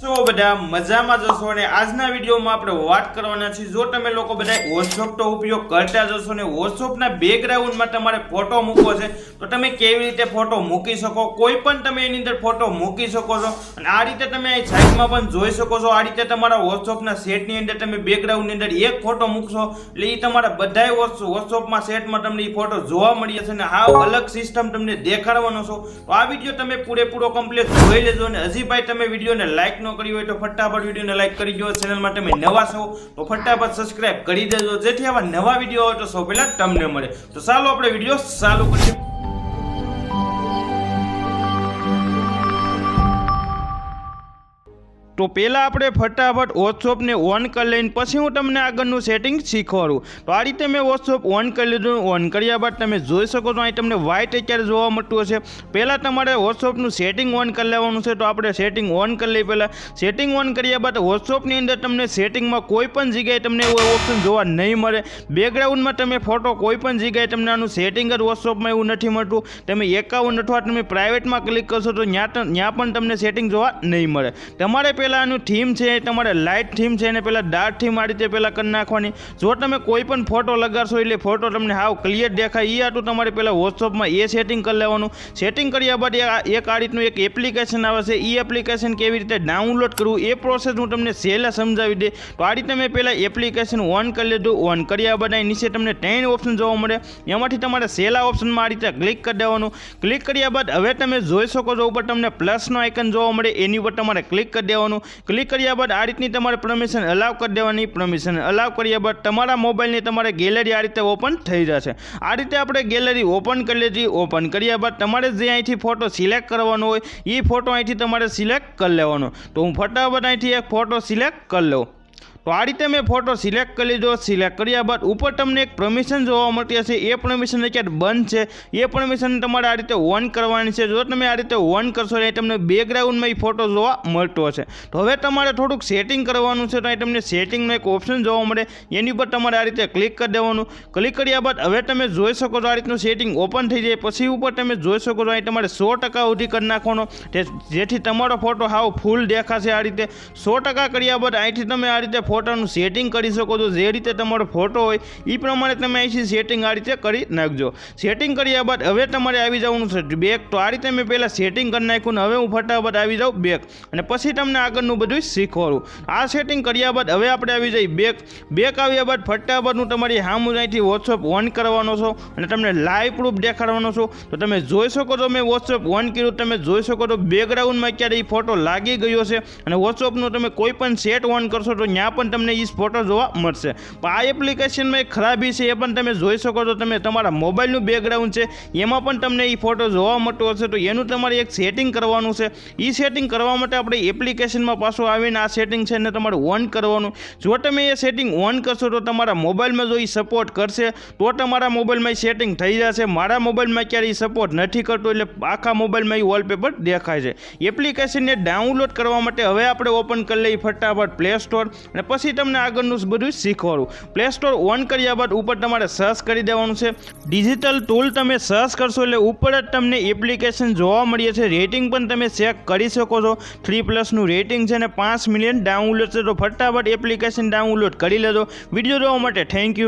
તો બધા મજામાં જશો અને આજના વિડીયોમાં આપણે વાત કરવાના છે જો તમે લોકો બધા WhatsApp નો ઉપયોગ કરતા જશો ને WhatsApp ના બેકગ્રાઉન્ડમાં તમારે ફોટો મૂકવો છે તો તમે કેવી રીતે ફોટો મૂકી શકો, કોઈ પણ તમે એની અંદર ફોટો મૂકી શકો છો અને આ રીતે તમે અહીં સાઈડમાં પણ જોઈ શકો છો। આ રીતે તમારા WhatsApp ના સેટની અંદર તમે બેકગ્રાઉન્ડની અંદર એક ફોટો મૂકશો એટલે એ તમારા બધાય WhatsApp માં સેટમાં તમને એ ફોટો જોવા મળી જશે અને હાવ અલગ સિસ્ટમ તમને દેખાડવાનો છો। તો આ વિડીયો તમે પૂરેપૂરો કમ્પ્લીટ જોઈ લેજો અને હજી ભાઈ તમે વિડીયોને લાઈક કરી હોય તો ફટાફટ વિડીયોને લાઈક કરી દો। ચેનલ માટે તમે નવા છો તો ફટાફટ સબસ્ક્રાઇબ કરી દેજો જેથી આવા નવા વિડીયો આવે તો સૌ પહેલા તમને મળે। તો ચાલો આપણે વિડીયો ચાલુ કરીએ। તો પહેલા આપણે ફટાફટ WhatsApp ને ઓન કરી લઈને પછી હું તમને આગળનું સેટિંગ શીખવાડું। તો આ રીતે મેં WhatsApp ઓન કરી લીધું। ઓન કર્યા બાદ તમે જોઈ શકો છો અહીં તમને વ્હાઇટ અત્યારે જોવા મળતું હશે। પહેલાં તમારે WhatsAppનું સેટિંગ ઓન કરી લેવાનું છે। તો આપણે સેટિંગ ઓન કરી લઈએ। પહેલાં સેટિંગ ઓન કર્યા બાદ WhatsAppની અંદર તમને સેટિંગમાં કોઈ પણ જગ્યાએ તમને એવો ઓપ્શન જોવા નહીં મળે। બેકગ્રાઉન્ડમાં તમે ફોટો કોઈ પણ જગ્યાએ તમને આનું સેટિંગ જ WhatsAppમાં એવું નથી મળતું। તમે એકાઉન્ટ અથવા તમે પ્રાઇવેટમાં ક્લિક કરશો તો ત્યાં પણ તમને સેટિંગ જોવા નહીં મળે। તમારે આનું થીમ છે તમારે લાઇટ થીમ છે અને પહેલાં ડાર્ક થીમ આ રીતે પહેલાં કરી નાખવાની। જો તમે કોઈ પણ ફોટો લગાડશો એટલે ફોટો તમને હાવ ક્લિયર દેખાય એ આટલું તમારે પહેલાં WhatsAppમાં એ સેટિંગ કરી લેવાનું। સેટિંગ કર્યા બાદ એક આ રીતનું એક એપ્લિકેશન આવે છે એ એપ્લિકેશન કેવી રીતે ડાઉનલોડ કરવું એ પ્રોસેસ હું તમને સહેલા સમજાવી દે। તો આ રીતે મેં પહેલાં એપ્લિકેશન ઓન કરી લીધું। ઓન કર્યા બાદ અહીં નીચે તમને 3 ઓપ્શન જોવા મળે એમાંથી તમારે સહેલા ઓપ્શનમાં આ રીતે ક્લિક કરી દેવાનું। ક્લિક કર્યા બાદ હવે તમે જોઈ શકો છો ઉપર તમને પ્લસનો આઇકન જોવા મળે એની ઉપર તમારે ક્લિક કરી દેવાનું। ક્લિક કર્યા બાદ આ રીતની તમારે પરમિશન અલાવ કરી દેવાની। પરમિશન અલાવ કર્યા બાદ તમારા મોબાઈલની તમારે ગેલેરી આ રીતે ઓપન થઈ જશે। આ રીતે આપણે ગેલેરી ઓપન કરી લીધી। ઓપન કર્યા બાદ તમારે જે અહીંથી ફોટો સિલેક્ટ કરવાનો હોય એ ફોટો અહીંથી તમારે સિલેક્ટ કરી લેવાનો। તો હું ફટાફટ અહીંથી એક ફોટો સિલેક્ટ કરી લઉં। તો આ રીતે મેં ફોટો સિલેક્ટ કરી લીધો। સિલેક્ટ કર્યા બાદ ઉપર તમને એક પરમિશન જોવા મળતી હશે એ પરમિશન અત્યારે બંધ છે એ પરમિશન તમારે આ રીતે ઓન કરવાની છે। જો તમે આ રીતે ઓન કરશો એટલે તમને બેકગ્રાઉન્ડમાં એ ફોટો જોવા મળતો હશે। તો હવે તમારે થોડુંક સેટિંગ કરવાનું છે। તો અહીં તમને સેટિંગનો એક ઓપ્શન જોવા મળે એની ઉપર તમારે આ રીતે ક્લિક કરી દેવાનું। ક્લિક કર્યા બાદ હવે તમે જોઈ શકો છો આ રીતનું સેટિંગ ઓપન થઈ જાય પછી ઉપર તમે જોઈ શકો છો અહીં તમારે 100% સુધી કરી નાખવાનો જેથી તમારો ફોટો હાવ ફૂલ દેખાશે। આ રીતે 100% કર્યા બાદ અહીંથી તમે આ રીતે ફોટાનું સેટિંગ કરી શકો છો। જે રીતે તમારો ફોટો હોય એ પ્રમાણે તમે અહીંથી સેટિંગ આ રીતે કરી નાખજો। સેટિંગ કર્યા બાદ હવે તમારે આવી જવાનું છે બેક। તો આ રીતે મેં પહેલાં સેટિંગ કરી નાખ્યું ને હવે હું ફટાફટ આવી જાઉં બેક અને પછી તમને આગળનું બધું શીખવાડું। આ સેટિંગ કર્યા બાદ હવે આપણે આવી જઈએ બેક। બેક આવ્યા બાદ ફટાફટ હું તમારી સામું અહીંથી WhatsApp ઓન કરવાનો છો અને તમને લાઈવ પ્રૂફ દેખાડવાનો છું। તો તમે જોઈ શકો છો મેં WhatsApp ઓન કર્યું તમે જોઈ શકો છો બેકગ્રાઉન્ડમાં અત્યારે એ ફોટો લાગી ગયો છે અને WhatsAppનું તમે કોઈ પણ સેટ ઓન કરશો તો ત્યાં પણ તમને એ ફોટો જોવા મળશે। પણ આ એપ્લિકેશનમાં એક ખરાબી છે એ પણ તમે જોઈ શકો છો। તમે તમારા મોબાઈલનું બેકગ્રાઉન્ડ છે એમાં પણ તમને એ ફોટો જોવા મળતો હશે। તો એનું તમારે એક સેટિંગ કરવાનું છે। એ સેટિંગ કરવા માટે આપણે એપ્લિકેશનમાં પાછું આવીને આ સેટિંગ છે ને તમારે ઓન કરવાનું। જો તમે એ સેટિંગ ઓન કરશો તો તમારા મોબાઈલમાં જો એ સપોર્ટ કરશે તો તમારા મોબાઈલમાં એ સેટિંગ થઈ જશે। મારા મોબાઈલમાં ક્યારે એ સપોર્ટ નથી કરતો એટલે આખા મોબાઈલમાં એ વોલપેપર દેખાય છે। એપ્લિકેશનને ડાઉનલોડ કરવા માટે હવે આપણે ઓપન કરી લઈએ ફટાફટ પ્લે સ્ટોર અને પછી તમને આગળનું બધું શીખવાડું। પ્લે સ્ટોર ઓન કર્યા બાદ ઉપર તમારે સર્ચ કરી દેવાનું છે ડિજિટલ ટૂલ। તમે સર્ચ કરશો એટલે ઉપર જ તમને એપ્લિકેશન જોવા મળે છે। રેટિંગ પણ તમે ચેક કરી શકો છો 3+ રેટિંગ છે અને 5 મિલિયન ડાઉનલોડ છે। તો ફટાફટ એપ્લિકેશન ડાઉનલોડ કરી લેજો। વિડીયો જોવા માટે થેન્ક યુ।